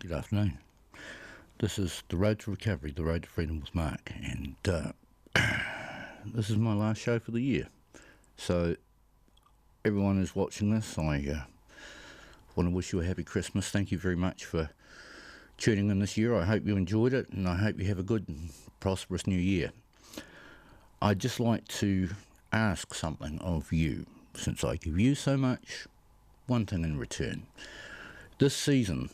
Good afternoon. This is The Road to Recovery, The Road to Freedom with Mark, and this is my last show for the year. So, everyone who's watching this, I want to wish you a happy Christmas. Thank you very much for tuning in this year. I hope you enjoyed it, and I hope you have a good and prosperous new year. I'd just like to ask something of you, since I give you so much, one thing in return. This season,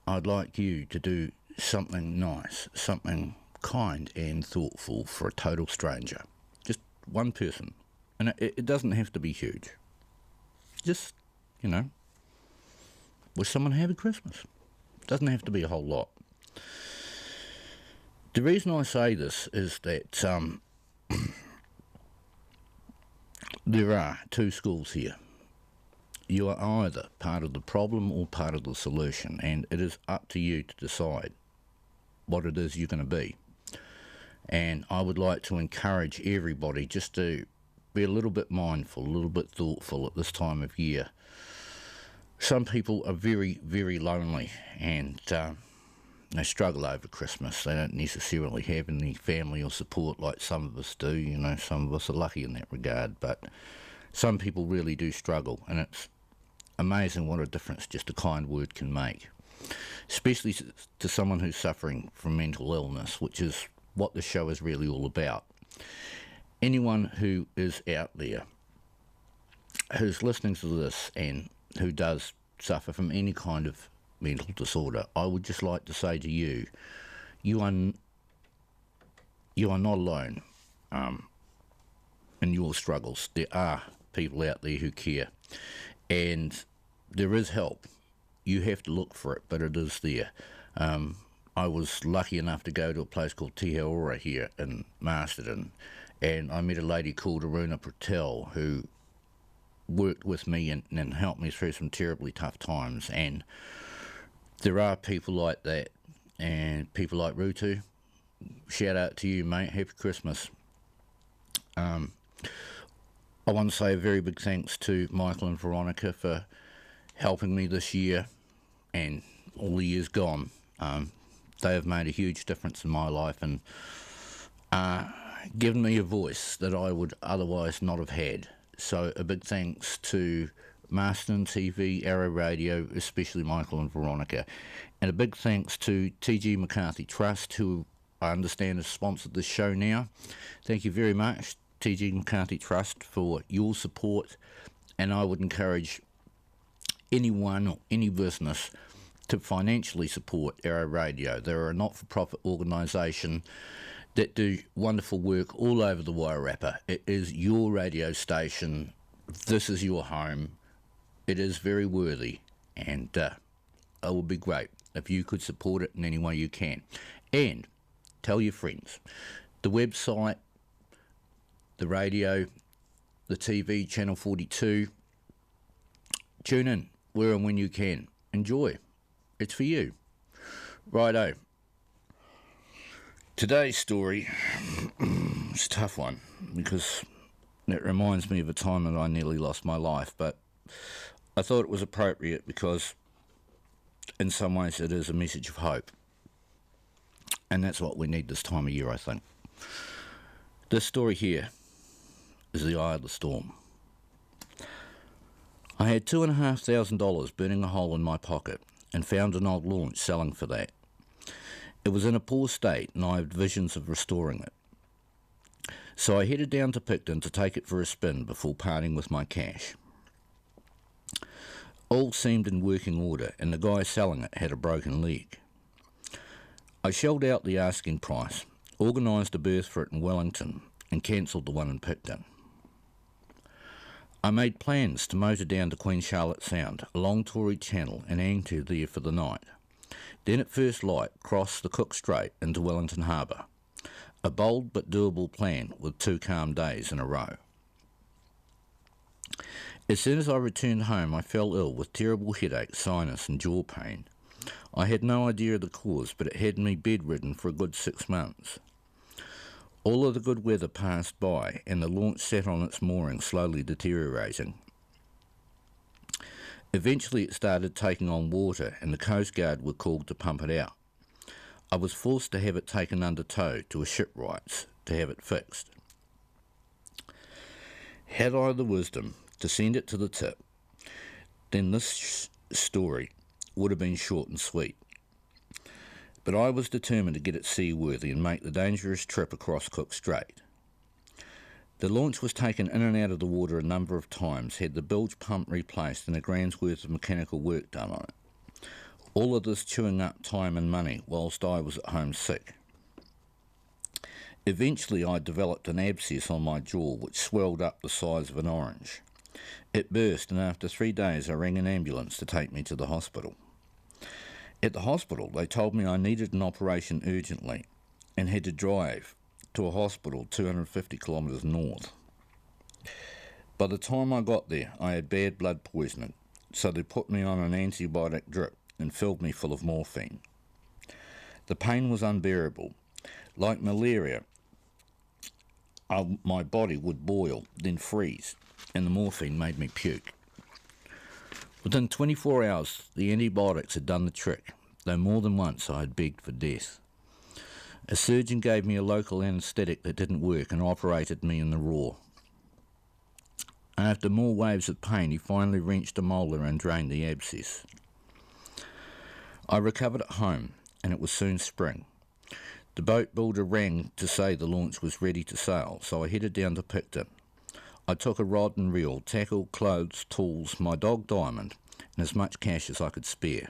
I'd like you to do something nice, something kind and thoughtful for a total stranger. Just one person. And it doesn't have to be huge. Just, wish someone a happy Christmas. It doesn't have to be a whole lot. The reason I say this is that there are two schools here. You are either part of the problem or part of the solution, and it is up to you to decide what it is you're going to be. And I would like to encourage everybody just to be a little bit mindful, a little bit thoughtful at this time of year. Some people are very, very lonely, and they struggle over Christmas. They don't necessarily have any family or support like some of us do. Some of us are lucky in that regard, but some people really do struggle, and it's amazing what a difference just a kind word can make, especially to someone who's suffering from mental illness, which is what the show is really all about. Anyone who is out there who's listening to this and who does suffer from any kind of mental disorder, I would just like to say to you, you are not alone in your struggles. There are people out there who care, and there is help. You have to look for it, but it is there. I was lucky enough to go to a place called Te Ora here in Masterton, and I met a lady called Aruna Patel who worked with me and helped me through some terribly tough times. And there are people like that, and people like Rutu. Shout out to you, mate. Happy Christmas. I want to say a very big thanks to Michael and Veronica for helping me this year and all the years gone. They have made a huge difference in my life and given me a voice that I would otherwise not have had. So a big thanks to Marston TV, Arrow Radio, especially Michael and Veronica. And a big thanks to T.G. McCarthy Trust, who I understand has sponsored this show now. Thank you very much, T.G. McCarthy Trust, for your support. And I would encourage anyone or any business to financially support Arrow Radio. They're a not-for-profit organisation that do wonderful work all over the Wairarapa. It is your radio station. This is your home. It is very worthy, and it would be great if you could support it in any way you can. And tell your friends. The website, the radio, the TV, Channel 42. Tune in where and when you can. Enjoy. It's for you. Righto. Today's story is a tough one because it reminds me of a time that I nearly lost my life, but I thought it was appropriate because in some ways it is a message of hope. And that's what we need this time of year, I think. This story here is the eye of the storm. I had $2,500 burning a hole in my pocket and found an old launch selling for that. It was in a poor state and I had visions of restoring it. So I headed down to Picton to take it for a spin before parting with my cash. All seemed in working order and the guy selling it had a broken leg. I shelled out the asking price, organised a berth for it in Wellington and cancelled the one in Picton. I made plans to motor down to Queen Charlotte Sound, along Tory Channel and anchor there for the night. Then at first light cross the Cook Strait into Wellington Harbour. A bold but doable plan with 2 calm days in a row. As soon as I returned home I fell ill with terrible headache, sinus and jaw pain. I had no idea of the cause, but it had me bedridden for a good 6 months. All of the good weather passed by and the launch sat on its mooring slowly deteriorating. Eventually it started taking on water and the Coast Guard were called to pump it out. I was forced to have it taken under tow to a shipwrights to have it fixed. Had I the wisdom to send it to the tip, then this story would have been short and sweet. But I was determined to get it seaworthy and make the dangerous trip across Cook Strait. The launch was taken in and out of the water a number of times, had the bilge pump replaced and a grand's worth of mechanical work done on it. All of this chewing up time and money whilst I was at home sick. Eventually I developed an abscess on my jaw which swelled up the size of an orange. It burst and after 3 days I rang an ambulance to take me to the hospital. At the hospital they told me I needed an operation urgently and had to drive to a hospital 250 kilometres north. By the time I got there I had bad blood poisoning, so they put me on an antibiotic drip and filled me full of morphine. The pain was unbearable. Like malaria, my body would boil, then freeze, and the morphine made me puke. Within 24 hours, the antibiotics had done the trick, though more than once I had begged for death. A surgeon gave me a local anaesthetic that didn't work and operated me in the raw. After more waves of pain, he finally wrenched a molar and drained the abscess. I recovered at home, and it was soon spring. The boat builder rang to say the launch was ready to sail, so I headed down to Picton. I took a rod and reel, tackle, clothes, tools, my dog Diamond, and as much cash as I could spare.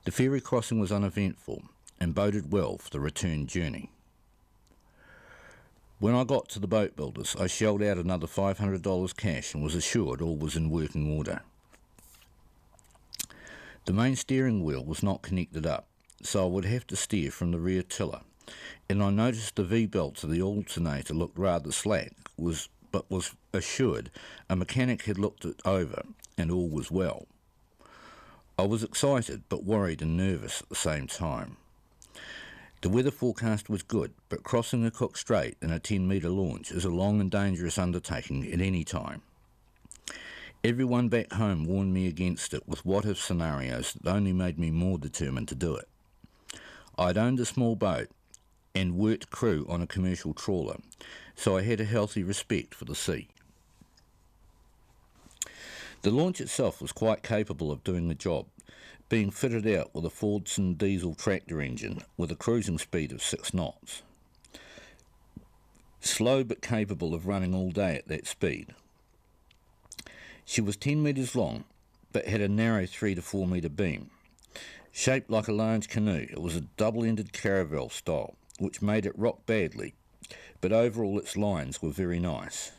The ferry crossing was uneventful and boded well for the return journey. When I got to the boat builders, I shelled out another $500 cash and was assured all was in working order. The main steering wheel was not connected up, so I would have to steer from the rear tiller, and I noticed the V-belts of the alternator looked rather slack, but was assured a mechanic had looked it over and all was well. I was excited but worried and nervous at the same time. The weather forecast was good, but crossing the Cook Strait in a 10-metre launch is a long and dangerous undertaking at any time. Everyone back home warned me against it with what-if scenarios that only made me more determined to do it. I'd owned a small boat and worked crew on a commercial trawler, so I had a healthy respect for the sea. The launch itself was quite capable of doing the job, being fitted out with a Fordson diesel tractor engine with a cruising speed of 6 knots. Slow but capable of running all day at that speed. She was 10 metres long, but had a narrow 3 to 4 metre beam. Shaped like a large canoe, it was a double-ended caravel style, which made it rock badly, but overall its lines were very nice.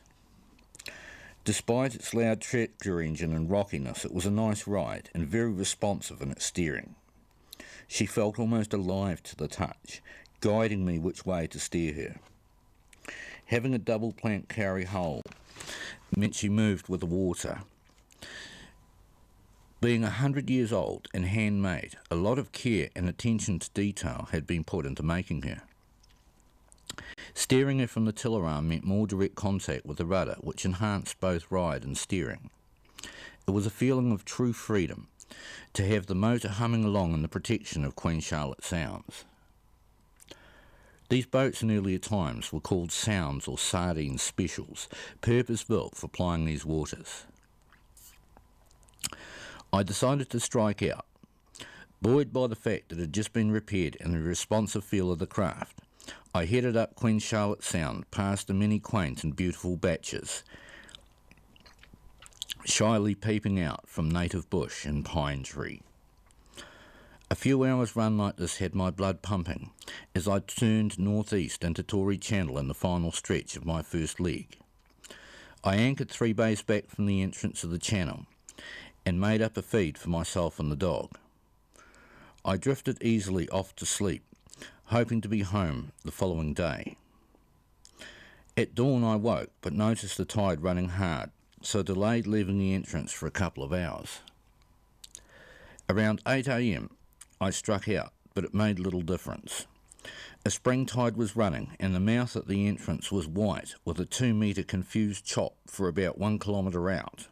Despite its loud tractor engine and rockiness, it was a nice ride and very responsive in its steering. She felt almost alive to the touch, guiding me which way to steer her. Having a double plank carry hull meant she moved with the water. Being 100 years old and handmade, a lot of care and attention to detail had been put into making her. Steering her from the tiller arm meant more direct contact with the rudder, which enhanced both ride and steering. It was a feeling of true freedom to have the motor humming along in the protection of Queen Charlotte Sounds. These boats in earlier times were called Sounds or Sardine Specials, purpose-built for plying these waters. I decided to strike out. Buoyed by the fact that it had just been repaired and the responsive feel of the craft, I headed up Queen Charlotte Sound past the many quaint and beautiful batches, shyly peeping out from native bush and pine tree. A few hours' run like this had my blood pumping as I turned northeast into Tory Channel in the final stretch of my first leg. I anchored 3 bays back from the entrance of the channel and made up a feed for myself and the dog. I drifted easily off to sleep, hoping to be home the following day. At dawn I woke, but noticed the tide running hard, so delayed leaving the entrance for a couple of hours. Around 8 a.m, I struck out, but it made little difference. A spring tide was running, and the mouth at the entrance was white, with a 2-metre confused chop for about 1 kilometre out.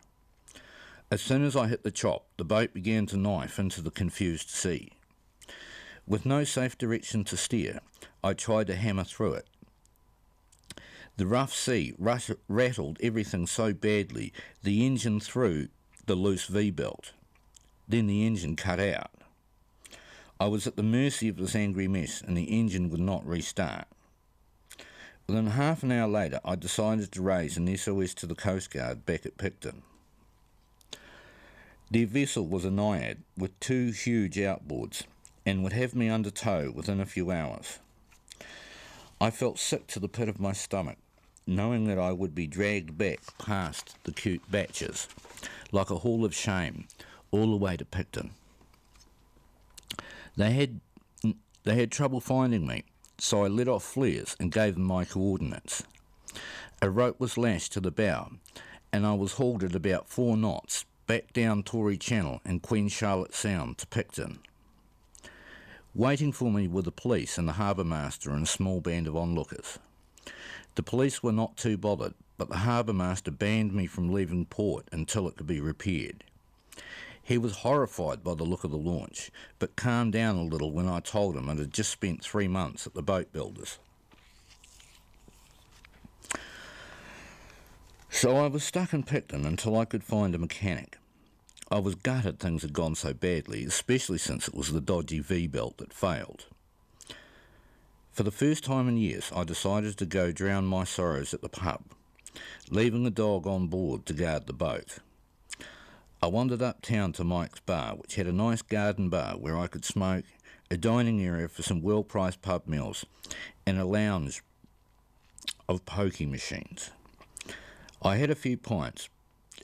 As soon as I hit the chop, the boat began to knife into the confused sea. With no safe direction to steer, I tried to hammer through it. The rough sea rattled everything so badly, the engine threw the loose V-belt. Then the engine cut out. I was at the mercy of this angry mess, and the engine would not restart. Within half an hour later, I decided to raise an SOS to the Coast Guard back at Picton. Their vessel was a Naiad with 2 huge outboards and would have me under tow within a few hours. I felt sick to the pit of my stomach, knowing that I would be dragged back past the cute batches, like a hall of shame, all the way to Picton. They had trouble finding me, so I let off flares and gave them my coordinates. A rope was lashed to the bow, and I was hauled at about 4 knots back down Tory Channel and Queen Charlotte Sound to Picton. Waiting for me were the police and the harbour master and a small band of onlookers. The police were not too bothered, but the harbour master banned me from leaving port until it could be repaired. He was horrified by the look of the launch, but calmed down a little when I told him it had just spent 3 months at the boat builders. So I was stuck in Picton until I could find a mechanic. I was gutted things had gone so badly, especially since it was the dodgy V-belt that failed. For the first time in years, I decided to go drown my sorrows at the pub, leaving the dog on board to guard the boat. I wandered uptown to Mike's Bar, which had a nice garden bar where I could smoke, a dining area for some well-priced pub meals, and a lounge of pokie machines. I had a few pints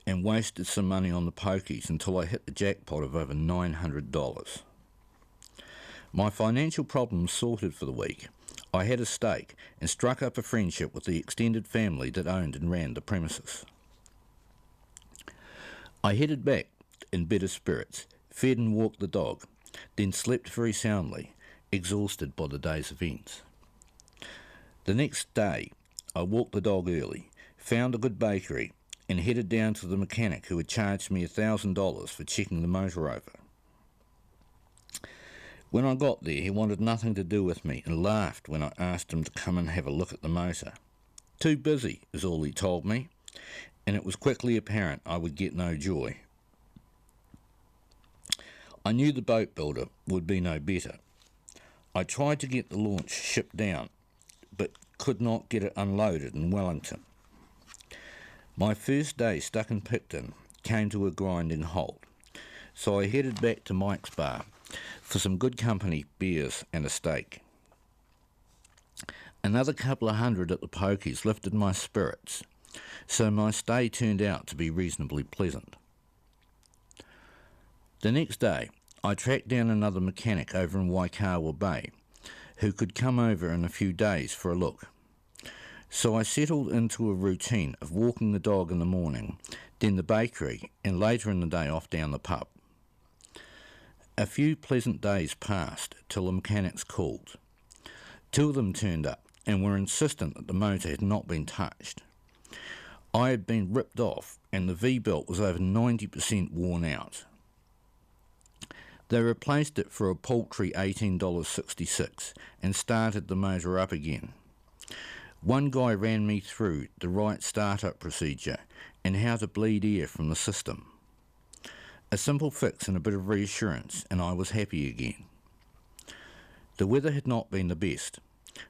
and wasted some money on the pokies until I hit the jackpot of over $900. My financial problems sorted for the week, I had a steak and struck up a friendship with the extended family that owned and ran the premises. I headed back in better spirits, fed and walked the dog, then slept very soundly, exhausted by the day's events. The next day, I walked the dog early, found a good bakery, and headed down to the mechanic who had charged me $1,000 for checking the motor over. When I got there, he wanted nothing to do with me and laughed when I asked him to come and have a look at the motor. Too busy, is all he told me, and it was quickly apparent I would get no joy. I knew the boat builder would be no better. I tried to get the launch shipped down, but could not get it unloaded in Wellington. My first day stuck in Picton came to a grinding halt, so I headed back to Mike's Bar for some good company, beers and a steak. Another couple of hundred at the pokies lifted my spirits, so my stay turned out to be reasonably pleasant. The next day, I tracked down another mechanic over in Waikawa Bay, who could come over in a few days for a look. So I settled into a routine of walking the dog in the morning, then the bakery, and later in the day off down the pub. A few pleasant days passed till the mechanics called. 2 of them turned up and were insistent that the motor had not been touched. I had been ripped off and the V-belt was over 90% worn out. They replaced it for a paltry $18.66 and started the motor up again. One guy ran me through the right startup procedure and how to bleed air from the system. A simple fix and a bit of reassurance, and I was happy again. The weather had not been the best,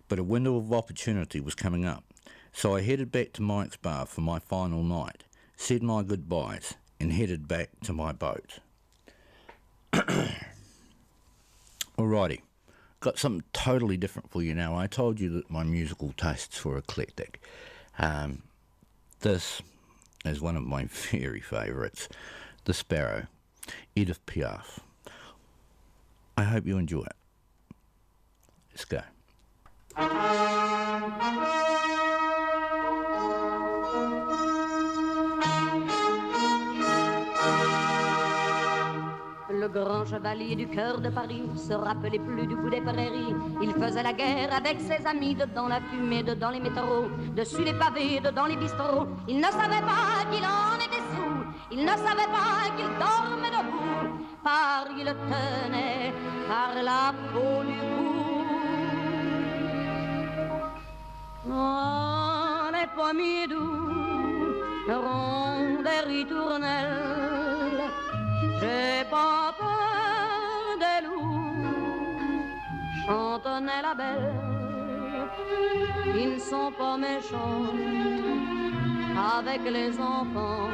but a window of opportunity was coming up, so I headed back to Mike's Bar for my final night, said my goodbyes, and headed back to my boat. Alrighty. Got something totally different for you now. I told you that my musical tastes were eclectic. This is one of my very favourites, The Sparrow, Edith Piaf. I hope you enjoy it. Let's go. Le grand chevalier du cœur de Paris se rappelait plus du bout des prairies. Il faisait la guerre avec ses amis, dedans la fumée, dedans les métros, dessus les pavés, dedans les bistrots. Il ne savait pas qu'il en était sous. Il ne savait pas qu'il dormait debout, par il le tenait par la peau du cou. Oh, les pommiers doux, ronds et ritournelles, j'ai pas peur des loups, chantonnait la belle. Ils ne sont pas méchants avec les enfants,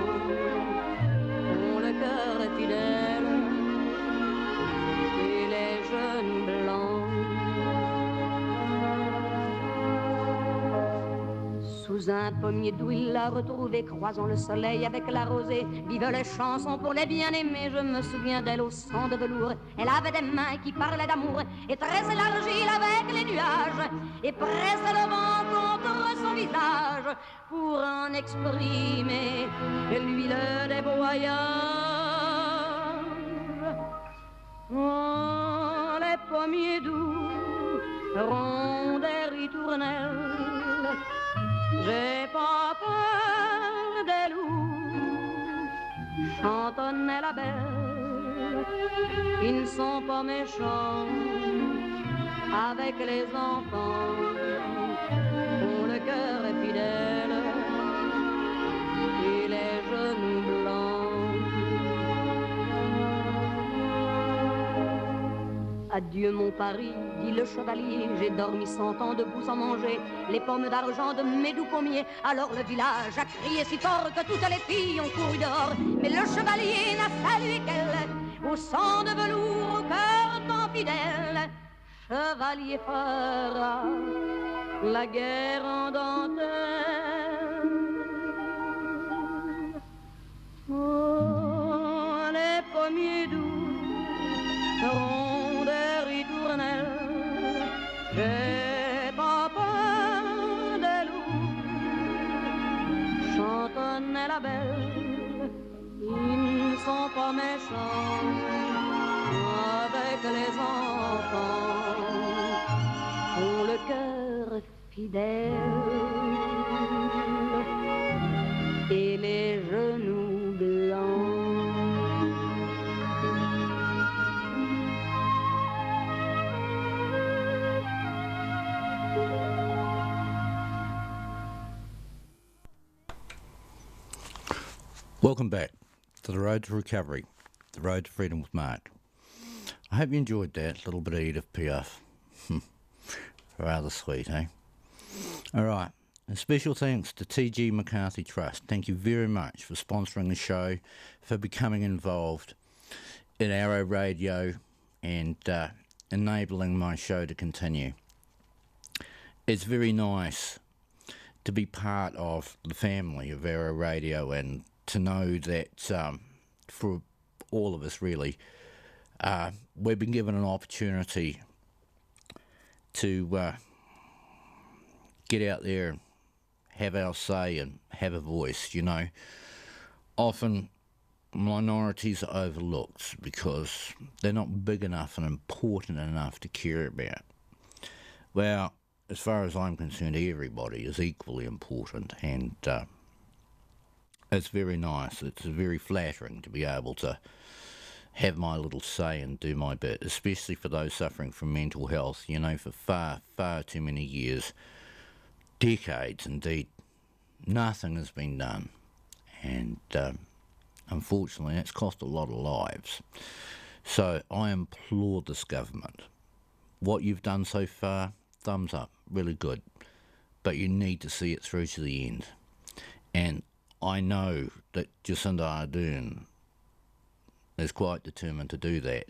ont le cœur fidèle et les jeunes blancs. Sous un pommier d'où il l'a retrouvé, croisant le soleil avec la rosée. Vive les chansons pour les bien-aimés, je me souviens d'elle au sang de velours. Elle avait des mains qui parlaient d'amour et tressait l'argile avec les nuages et pressait le vent contre son visage pour en exprimer l'huile des voyages. Oh, les pommiers doux, ronds et ritournelles, j'ai pas peur des loups, chantonnait la belle. Ils ne sont pas méchants avec les enfants, ont le cœur fidèle et les genoux blancs. Adieu mon Paris, dit le chevalier, j'ai dormi 100 ans debout sans manger les pommes d'argent de mes doux pommiers. Alors le village a crié si fort que toutes les filles ont couru dehors, mais le chevalier n'a salué qu'elle, au sang de velours, au cœur tant fidèle. Chevalier fera la guerre en dentelle. Oh, les pommiers doux, ronds et ritournelles, j'ai pas peur des loups, chantonnait la belle. Ils ne sont pas méchants avec les enfants, ont le cœur fidèle et les genoux blancs. Welcome back to The Road to Recovery, The Road to Freedom with Mark. I hope you enjoyed that little bit of Edith Piaf. Rather sweet, eh? All right. A special thanks to T.G. McCarthy Trust. Thank you very much for sponsoring the show, for becoming involved in Arrow Radio and enabling my show to continue. It's very nice to be part of the family of Arrow Radio and to know that for all of us really, we've been given an opportunity to get out there and have our say and have a voice, you know. Often minorities are overlooked because they're not big enough and important enough to care about. Well, as far as I'm concerned, everybody is equally important, and it's very nice. It's very flattering to be able to have my little say and do my bit, especially for those suffering from mental health. You know, for far, far too many years, decades indeed, nothing has been done. And unfortunately, that's cost a lot of lives. So I implore this government, what you've done so far, thumbs up, really good. But you need to see it through to the end. And I know that Jacinda Ardern is quite determined to do that.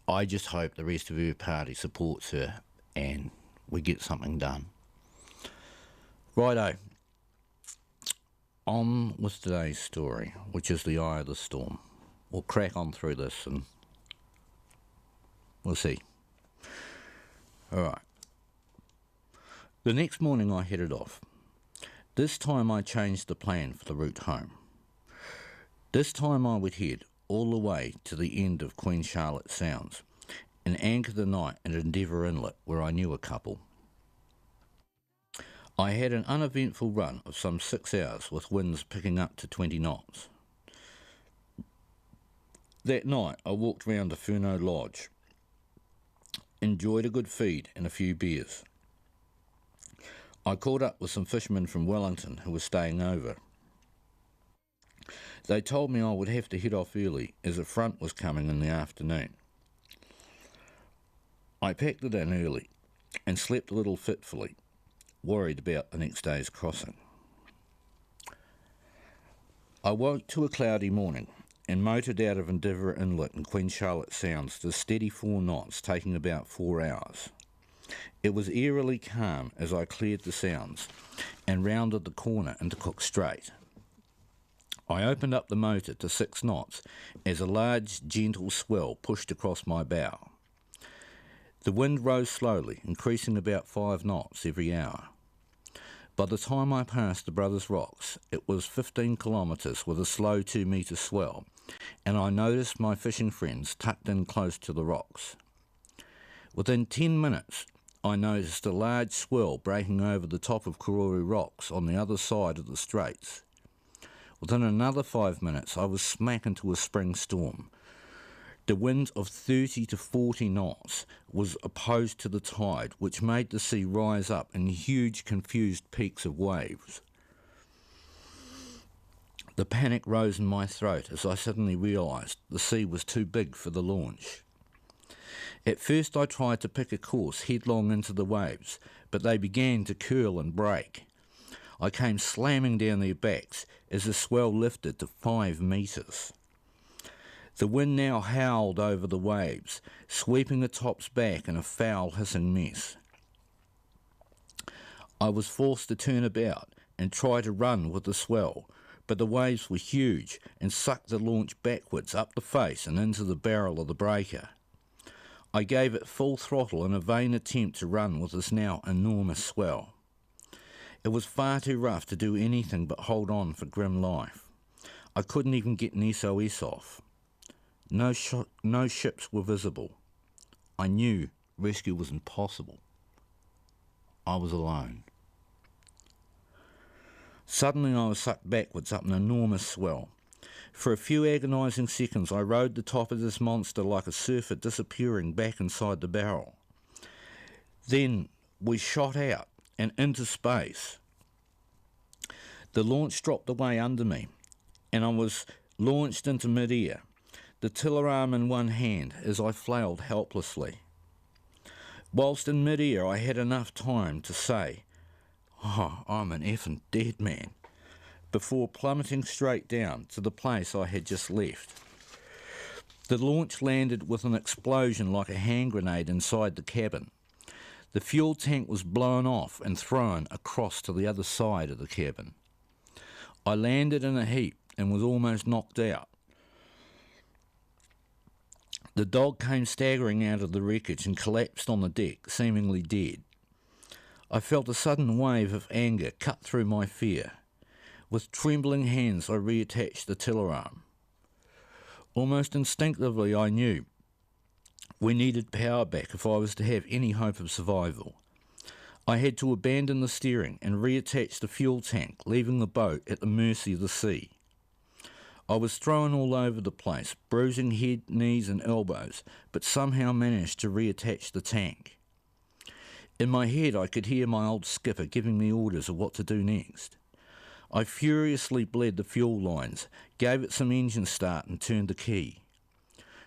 I just hope the rest of her party supports her and we get something done. Righto. On with today's story, which is the eye of the storm. We'll crack on through this and we'll see. All right. The next morning I headed off. This time I changed the plan for the route home. This time I would head all the way to the end of Queen Charlotte Sounds and anchor the night at Endeavour Inlet where I knew a couple. I had an uneventful run of some 6 hours with winds picking up to 20 knots. That night I walked round to Furneaux Lodge, enjoyed a good feed and a few beers. I caught up with some fishermen from Wellington who were staying over. They told me I would have to head off early as a front was coming in the afternoon. I packed it in early and slept a little fitfully, worried about the next day's crossing. I woke to a cloudy morning and motored out of Endeavour Inlet in Queen Charlotte Sounds to steady 4 knots, taking about 4 hours. It was eerily calm as I cleared the Sounds and rounded the corner into Cook Strait. I opened up the motor to 6 knots as a large, gentle swell pushed across my bow. The wind rose slowly, increasing about 5 knots every hour. By the time I passed the Brothers Rocks, it was 15 kilometres with a slow 2-metre swell, and I noticed my fishing friends tucked in close to the rocks. Within 10 minutes, I noticed a large swell breaking over the top of Karori Rocks on the other side of the straits. Within another 5 minutes, I was smack into a spring storm. The wind of 30 to 40 knots was opposed to the tide, which made the sea rise up in huge, confused peaks of waves. The panic rose in my throat as I suddenly realised the sea was too big for the launch. At first I tried to pick a course headlong into the waves, but they began to curl and break. I came slamming down their backs as the swell lifted to 5 metres. The wind now howled over the waves, sweeping the tops back in a foul hissing mess. I was forced to turn about and try to run with the swell, but the waves were huge and sucked the launch backwards up the face and into the barrel of the breaker. I gave it full throttle in a vain attempt to run with this now enormous swell. It was far too rough to do anything but hold on for grim life. I couldn't even get an SOS off. No ships were visible. I knew rescue was impossible. I was alone. Suddenly I was sucked backwards up an enormous swell. For a few agonising seconds I rode the top of this monster like a surfer disappearing back inside the barrel. Then we shot out and into space. The launch dropped away under me, and I was launched into mid-air, the tiller arm in one hand as I flailed helplessly. Whilst in mid-air I had enough time to say, "Oh, I'm an effing dead man," before plummeting straight down to the place I had just left. The launch landed with an explosion like a hand grenade inside the cabin. The fuel tank was blown off and thrown across to the other side of the cabin. I landed in a heap and was almost knocked out. The dog came staggering out of the wreckage and collapsed on the deck, seemingly dead. I felt a sudden wave of anger cut through my fear. With trembling hands I reattached the tiller arm. Almost instinctively I knew we needed power back if I was to have any hope of survival. I had to abandon the steering and reattach the fuel tank, leaving the boat at the mercy of the sea. I was thrown all over the place, bruising head, knees and elbows, but somehow managed to reattach the tank. In my head I could hear my old skipper giving me orders of what to do next. I furiously bled the fuel lines, gave it some engine start and turned the key.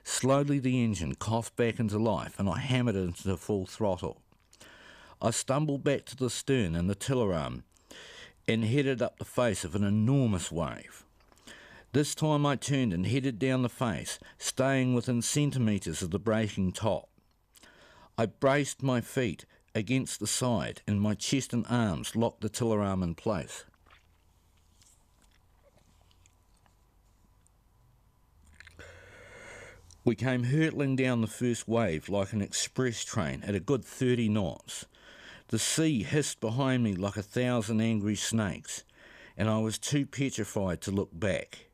Slowly the engine coughed back into life and I hammered it into full throttle. I stumbled back to the stern and the tiller arm and headed up the face of an enormous wave. This time I turned and headed down the face, staying within centimetres of the breaking top. I braced my feet against the side and my chest and arms locked the tiller arm in place. We came hurtling down the first wave like an express train at a good 30 knots. The sea hissed behind me like 1,000 angry snakes, and I was too petrified to look back.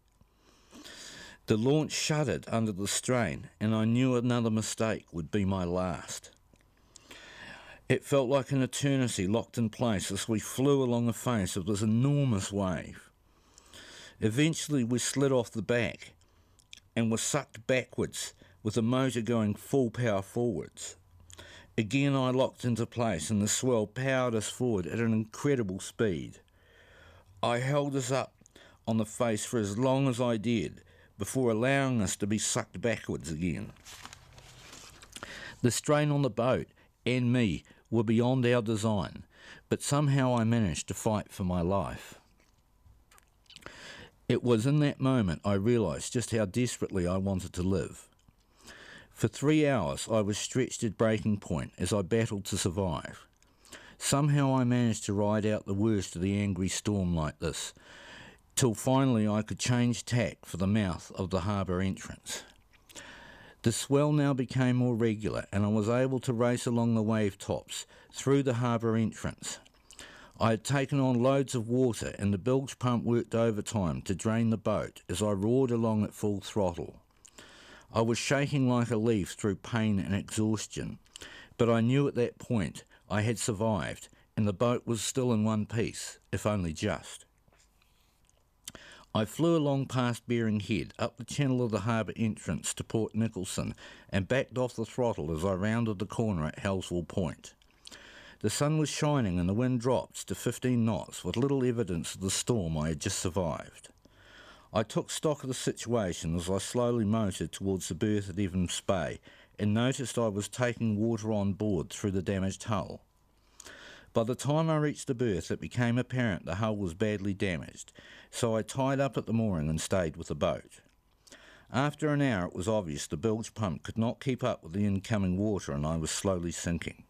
The launch shuddered under the strain, and I knew another mistake would be my last. It felt like an eternity locked in place as we flew along the face of this enormous wave. Eventually we slid off the back, and was sucked backwards with the motor going full power forwards. Again I locked into place and the swell powered us forward at an incredible speed. I held us up on the face for as long as I dared before allowing us to be sucked backwards again. The strain on the boat and me were beyond our design, but somehow I managed to fight for my life. It was in that moment I realised just how desperately I wanted to live. For 3 hours I was stretched at breaking point as I battled to survive. Somehow I managed to ride out the worst of the angry storm like this, till finally I could change tack for the mouth of the harbour entrance. The swell now became more regular and I was able to race along the wave tops through the harbour entrance. I had taken on loads of water and the bilge pump worked overtime to drain the boat as I roared along at full throttle. I was shaking like a leaf through pain and exhaustion, but I knew at that point I had survived and the boat was still in one piece, if only just. I flew along past Bering Head, up the channel of the harbour entrance to Port Nicholson and backed off the throttle as I rounded the corner at Halswell Point. The sun was shining and the wind dropped to 15 knots with little evidence of the storm I had just survived. I took stock of the situation as I slowly motored towards the berth at Evans Bay and noticed I was taking water on board through the damaged hull. By the time I reached the berth it became apparent the hull was badly damaged, so I tied up at the mooring and stayed with the boat. After an hour it was obvious the bilge pump could not keep up with the incoming water and I was slowly sinking.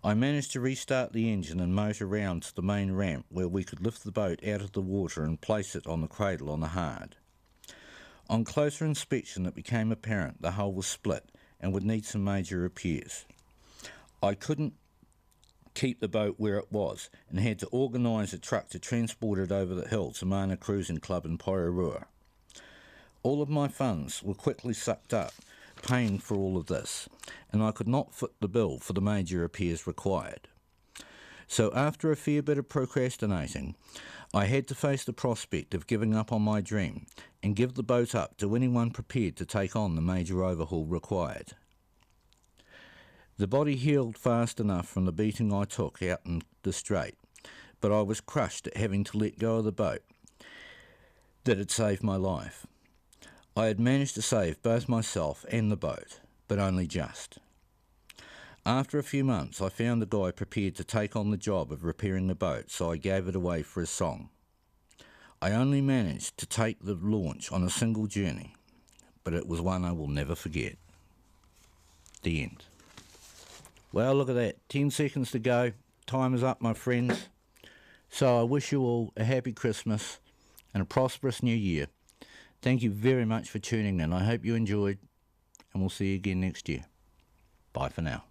I managed to restart the engine and motor round to the main ramp where we could lift the boat out of the water and place it on the cradle on the hard. On closer inspection it became apparent the hull was split and would need some major repairs. I couldn't keep the boat where it was and had to organise a truck to transport it over the hill to Mana Cruising Club in Porirua. All of my funds were quickly sucked up, paying for all of this, and I could not foot the bill for the major repairs required. So after a fair bit of procrastinating, I had to face the prospect of giving up on my dream and give the boat up to anyone prepared to take on the major overhaul required. The body healed fast enough from the beating I took out in the strait, but I was crushed at having to let go of the boat that had saved my life. I had managed to save both myself and the boat, but only just. After a few months, I found a guy prepared to take on the job of repairing the boat, so I gave it away for a song. I only managed to take the launch on a single journey, but it was one I will never forget. The end. Well, look at that. 10 seconds to go. Time is up, my friends. So I wish you all a happy Christmas and a prosperous new year. Thank you very much for tuning in. I hope you enjoyed, and we'll see you again next year. Bye for now.